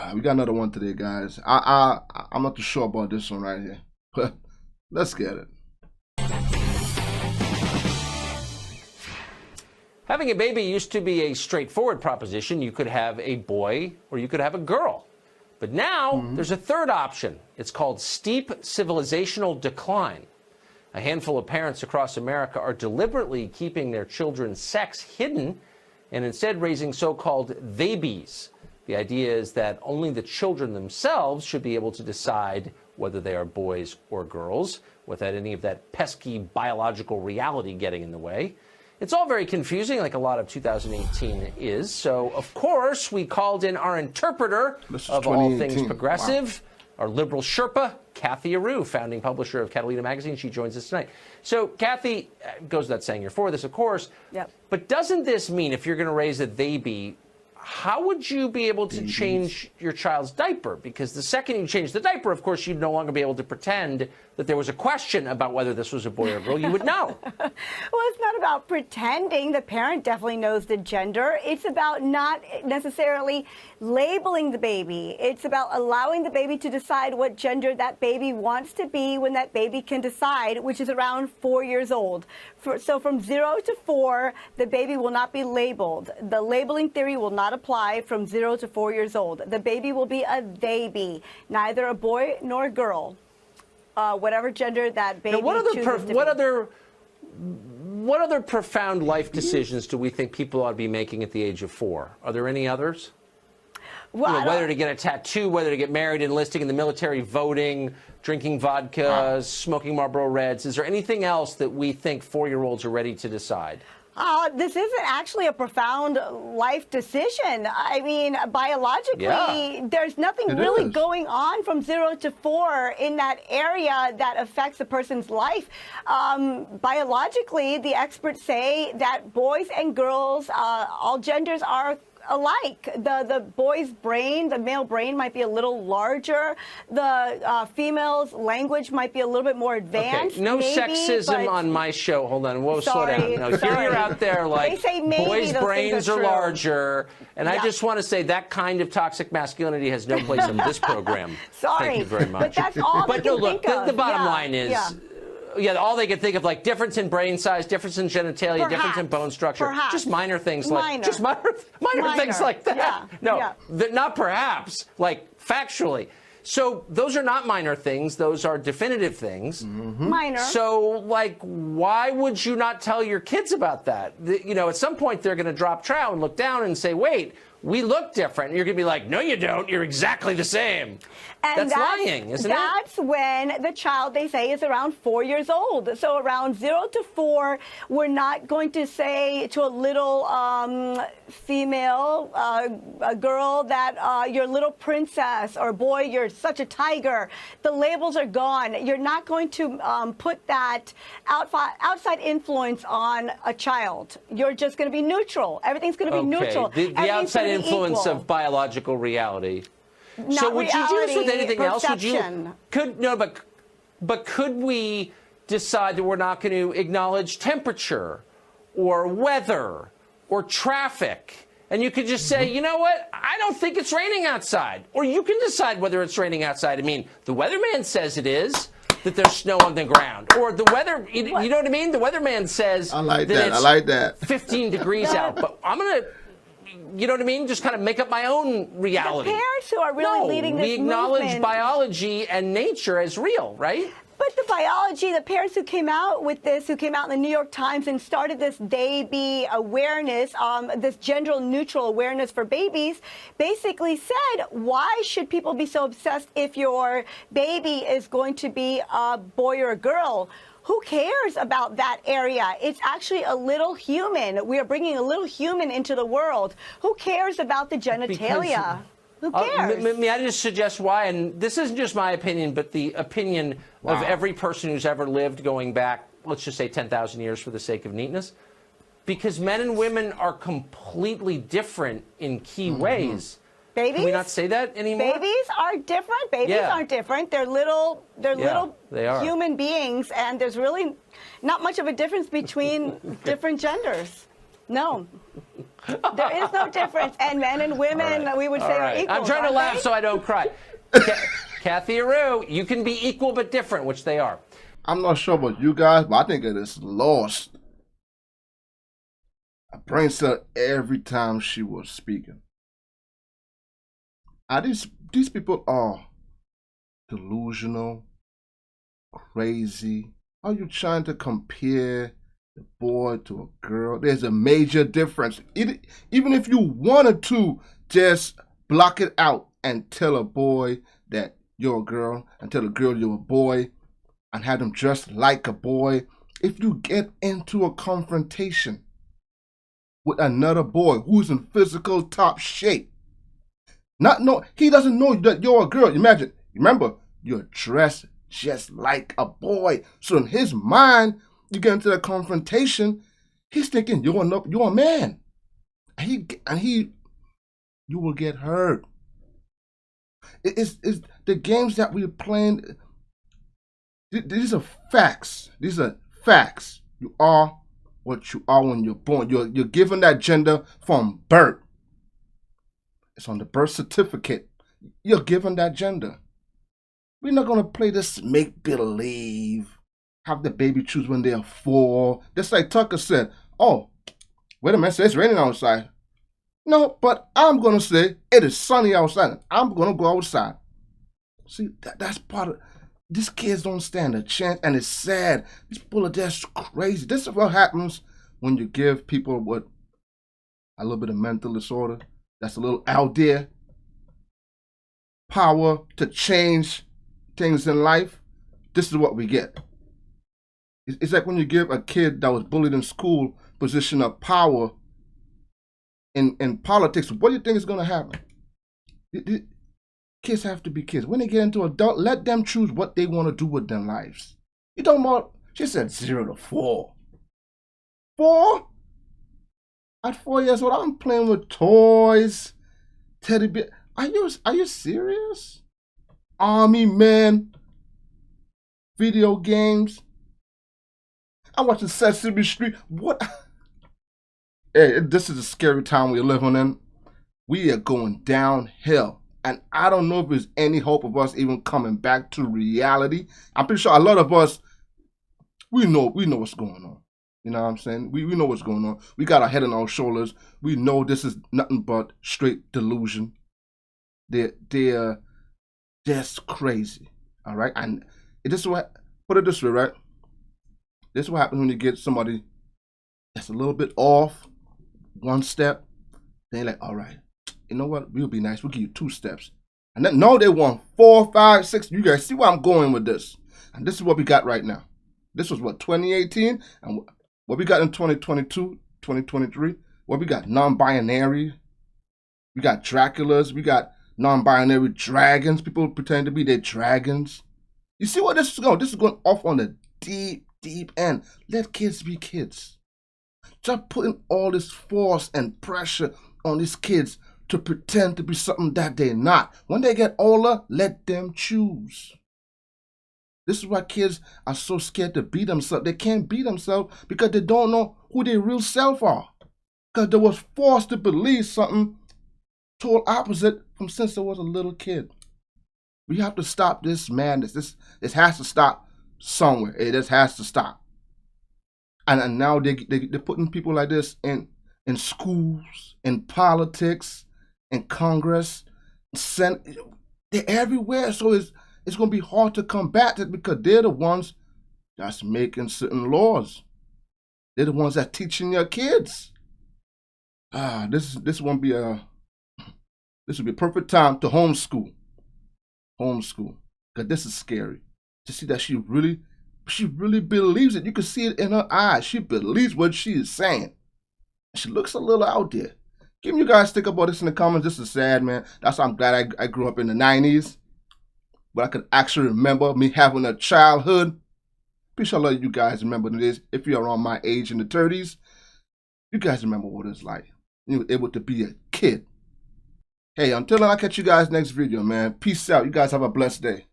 right, we got another one today, guys. I'm not too sure about this one right here, but let's get it. Having a baby used to be a straightforward proposition. You could have a boy or you could have a girl. But now there's a third option. It's called steep civilizational decline. A handful of parents across America are deliberately keeping their children's sex hidden and instead raising so-called theybies. The idea is that only the children themselves should be able to decide whether they are boys or girls, without any of that pesky biological reality getting in the way. It's all very confusing, like a lot of 2018 is. So, of course, we called in our interpreter of all things progressive, our liberal Sherpa, Kathy Aru, founding publisher of Catalina Magazine. She joins us tonight. So, Kathy, goes without saying you're for this, of course. Yep. But doesn't this mean if you're going to raise a they-be, how would you be able to change your child's diaper? Because the second you change the diaper, of course, you'd no longer be able to pretend that there was a question about whether this was a boy or a girl. You would know. Well, it's not about pretending. The parent definitely knows the gender. It's about not necessarily labeling the baby. It's about allowing the baby to decide what gender that baby wants to be when that baby can decide, which is around 4 years old. So from 0 to 4, the baby will not be labeled. The labeling theory will not apply from 0 to 4 years old. The baby will be a they-be, neither a boy nor a girl. Whatever gender that baby chooses to be. What other profound life decisions do we think people ought to be making at the age of 4? Are there any others? Well, whether to get a tattoo, whether to get married, enlisting in the military, voting, drinking vodka, smoking Marlboro Reds. Is there anything else that we think 4-year-olds are ready to decide? This isn't actually a profound life decision. I mean, biologically, there's nothing really going on from 0 to 4 in that area that affects a person's life. Biologically, the experts say that boys and girls, all genders are alike. The boy's brain, the male brain, might be a little larger. The female's language might be a little bit more advanced. Okay. No sexism on my show. Hold on. Whoa, slow down. No, here you're out there like boys' brains are larger. And I just want to say that kind of toxic masculinity has no place in this program. Thank you very much. But that's all they can think of. The bottom line is... all they could think of, like difference in brain size, difference in genitalia, difference in bone structure, just minor things like minor things like that. Not perhaps, like factually. So those are not minor things; those are definitive things. Minor. So, like, why would you not tell your kids about that? At some point they're going to drop trow and look down and say, "Wait, we look different." And you're going to be like, "No, you don't. You're exactly the same." And that's lying, isn't it? That's when the child, they say, is around 4 years old. So around 0 to 4, we're not going to say to a little female, a girl, that you're a little princess, or boy, you're such a tiger. The labels are gone. You're not going to put that outside influence on a child. You're just going to be neutral. Everything's going to be neutral. The outside influence of biological reality. So would you do this with anything else? But could we decide that we're not going to acknowledge temperature or weather or traffic? And you could just say, you know what? I don't think it's raining outside. Or you can decide whether it's raining outside. I mean, the weatherman says it is, that there's snow on the ground. Or the weather, you know what I mean? The weatherman says I like that. 15 degrees out. But I'm going to... You know what I mean? Just kind of make up my own reality. The parents who are really leading this movement. We acknowledge biology and nature as real, right? But the biology, the parents who came out with this, who came out in the New York Times and started this they-be awareness, this gender-neutral awareness for babies, basically said, why should people be so obsessed if your baby is going to be a boy or a girl? Who cares about that area? It's actually a little human. We are bringing a little human into the world. Who cares about the genitalia? Who cares? May I just suggest why? And this isn't just my opinion, but the opinion of every person who's ever lived going back, let's just say 10,000 years for the sake of neatness. Because men and women are completely different in key ways. Babies? Can we not say that anymore? Babies are different. Babies aren't different. They're little human beings, and there's really not much of a difference between different genders. No. There is no difference. And men and women, we would say, are equal. I'm trying to laugh so I don't cry. Kathy Aru, you can be equal but different, which they are. I'm not sure about you guys, but I think it is lost. A brain cell every time she was speaking. These people are delusional, crazy. Are you trying to compare the boy to a girl? There's a major difference. Even if you wanted to just block it out and tell a boy that you're a girl and tell a girl you're a boy and have them dress like a boy, if you get into a confrontation with another boy who's in physical top shape, he doesn't know that you're a girl. Remember, you're dressed just like a boy. So in his mind, you get into the confrontation, he's thinking you're a man. You will get hurt. It's the games that we're playing. These are facts. These are facts. You are what you are when you're born. You're given that gender from birth. It's on the birth certificate. You're given that gender. We're not going to play this make-believe, have the baby choose when they're 4. Just like Tucker said, oh, wait a minute, it's raining outside. No, but I'm going to say it is sunny outside. I'm going to go outside. See, that's part of, these kids don't stand a chance, and it's sad. These people are just crazy. This is what happens when you give people a little bit of mental disorder, that's a little out there, power to change things in life. This is what we get. It's like when you give a kid that was bullied in school position of power in politics. What do you think is going to happen? Kids have to be kids. When they get into adult, let them choose what they want to do with their lives. You don't want, she said 0 to 4. 4? At 4 years old, I'm playing with toys, teddy bear. Are you serious? Army men, video games. I'm watching Sesame Street. What? Hey, this is a scary time we're living in. We are going downhill. And I don't know if there's any hope of us even coming back to reality. I'm pretty sure a lot of us, we know what's going on. You know what I'm saying? We know what's going on. We got our head on our shoulders. We know this is nothing but straight delusion. They're just crazy. All right? And this is what, put it this way, right? This is what happens when you get somebody that's a little bit off, one step. They're like, all right, you know what? We'll be nice. We'll give you 2 steps. And then, no, they want 4, 5, 6. You guys see where I'm going with this. And this is what we got right now. This was what, 2018? And what we got in 2022, 2023? What we got? Non-binary. We got Draculas. We got non-binary dragons. People pretend to be their dragons. You see what this is going? This is going off on the deep end. Let kids be kids. Stop putting all this force and pressure on these kids to pretend to be something that they're not. When they get older, let them choose. This is why kids are so scared to be themselves. They can't be themselves because they don't know who their real self are. Because they was forced to believe something total opposite from since they was a little kid. We have to stop this madness. This has to stop somewhere. It just has to stop. And now they're putting people like this in schools, in politics, in Congress, they're everywhere. So it's going to be hard to combat it because they're the ones that's making certain laws. They're the ones that teaching your kids. This won't be this will be a perfect time to homeschool. Because this is scary. To see that she really believes it. You can see it in her eyes. She believes what she is saying. She looks a little out there. Give me you guys think about this in the comments. This is sad, man. That's why I'm glad I grew up in the 90s. But I could actually remember me having a childhood. Pretty sure a lot of you guys remember this. If you're around my age in the 30s, you guys remember what it's like. You were able to be a kid. Hey, until then, I'll catch you guys next video, man. Peace out. You guys have a blessed day.